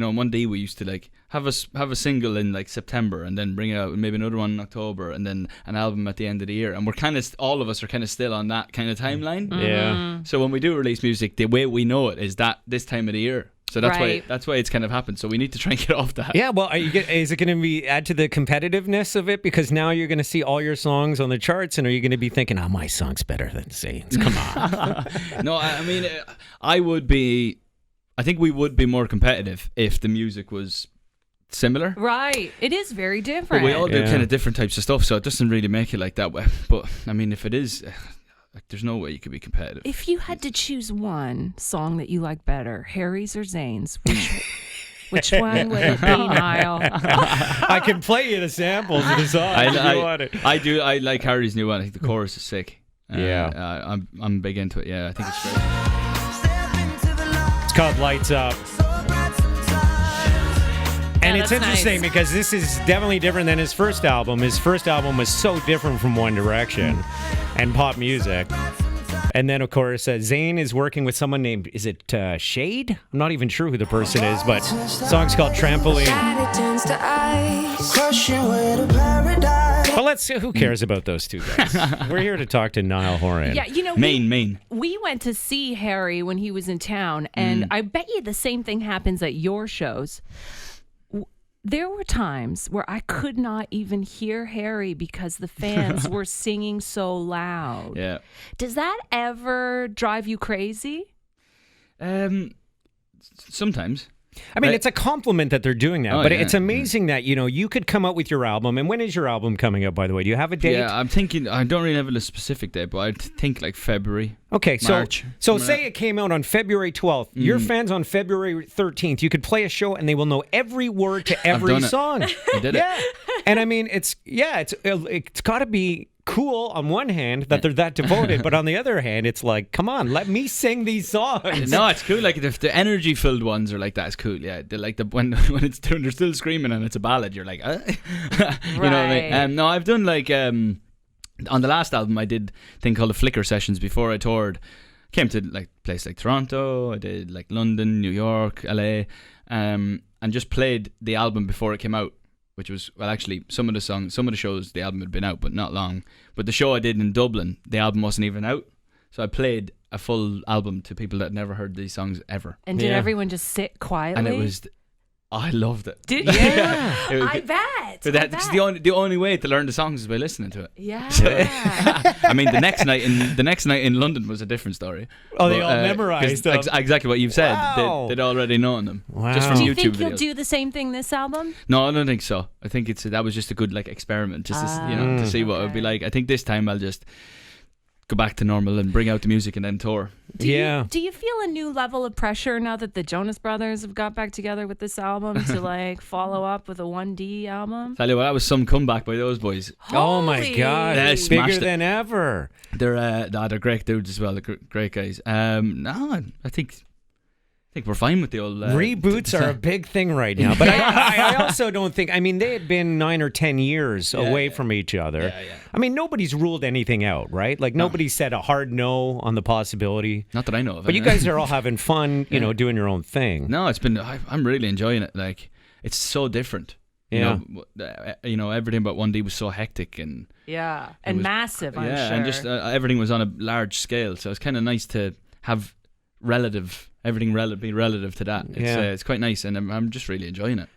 One day we used to like have a single in like September and then bring out maybe another one in October and then an album at the end of the year, and we're kind of all of us are kind of still on that kind of timeline. Yeah. So when we do release music, the way we know it is that this time of the year. So that's why it's kind of happened. So we need to try and get off that. Yeah, well, is it going to be add to the competitiveness of it? Because now you're going to see all your songs on the charts, and are you going to be thinking, "Oh, my song's better than Zane's"? Come on. No, I mean, I think we would be more competitive if the music was similar. Right. It is very different. But we all do kind of different types of stuff, so it doesn't really make it like that way. But I mean, if it is, like, there's no way you could be competitive. If you had to choose one song that you like better, Harry's or Zane's, which one would it be, Niall? I can play you the samples of the song if you want it. I like Harry's new one. I think the chorus is sick. I'm big into it. Yeah, I think it's great. It's called Lights Up. And it's interesting because this is definitely different than his first album. His first album was so different from One Direction and pop music. And then, of course, Zayn is working with someone named, is it Shade? I'm not even sure who the person is, but the song's called Trampoline. But who cares about those two guys? We're here to talk to Niall Horan. Yeah, Maine. We went to see Harry when he was in town, and I bet you the same thing happens at your shows. There were times where I could not even hear Harry because the fans were singing so loud. Yeah. Does that ever drive you crazy? Sometimes. I mean, it's a compliment that they're doing that, but it's amazing that, you could come out with your album. And when is your album coming out, by the way? Do you have a date? Yeah, I'm thinking, I don't really have a specific date, but I think like February. Okay, March. So say it came out on February 12th. Your fans on February 13th, you could play a show and they will know every word to every song. I did it. And I mean, it's got to be cool on one hand that they're that devoted, but on the other hand, it's like, come on, let me sing these songs. No, it's cool. Like if the energy filled ones are like that, it's cool. Yeah, they're like when they're still screaming and it's a ballad, you're like, you know what I mean? No, I've done like on the last album I did a thing called the Flickr Sessions before I toured. Came to like place like Toronto, I did like London, New York, LA, and just played the album before it came out. Which was, well, actually, some of the shows, the album had been out, but not long. But the show I did in Dublin, the album wasn't even out. So I played a full album to people that had never heard these songs ever. And did everyone just sit quietly? And it was, I loved it. Did you? Yeah. I bet. But that's the only way to learn the songs is by listening to it. Yeah. I mean, the next night in London was a different story. Oh, they all memorized them. Exactly what you've said. Wow. They'd already known them. Wow. Just from Do you YouTube think videos. you'll do the same thing this album? No, I don't think so. I think that was just a good like experiment, just to see what it would be like. I think this time I'll just go back to normal and bring out the music and then tour. Do you feel a new level of pressure now that the Jonas Brothers have got back together with this album to like follow up with a 1D album? Tell you what, that was some comeback by those boys. Oh my God, They bigger smashed than ever. They're great dudes as well. They're great guys. No, I think we're fine with the old reboots are a big thing right now, but I also don't think. I mean, they had been 9 or 10 years away from each other. Yeah. I mean, nobody's ruled anything out, right? Like nobody said a hard no on the possibility. Not that I know of. But you guys are all having fun, doing your own thing. No, it's been. I'm really enjoying it. Like it's so different. Yeah. Everything about 1D was so hectic and massive. I'm sure. And just everything was on a large scale. So it's kind of nice to have everything be relative to that. It's quite nice, and I'm just really enjoying it.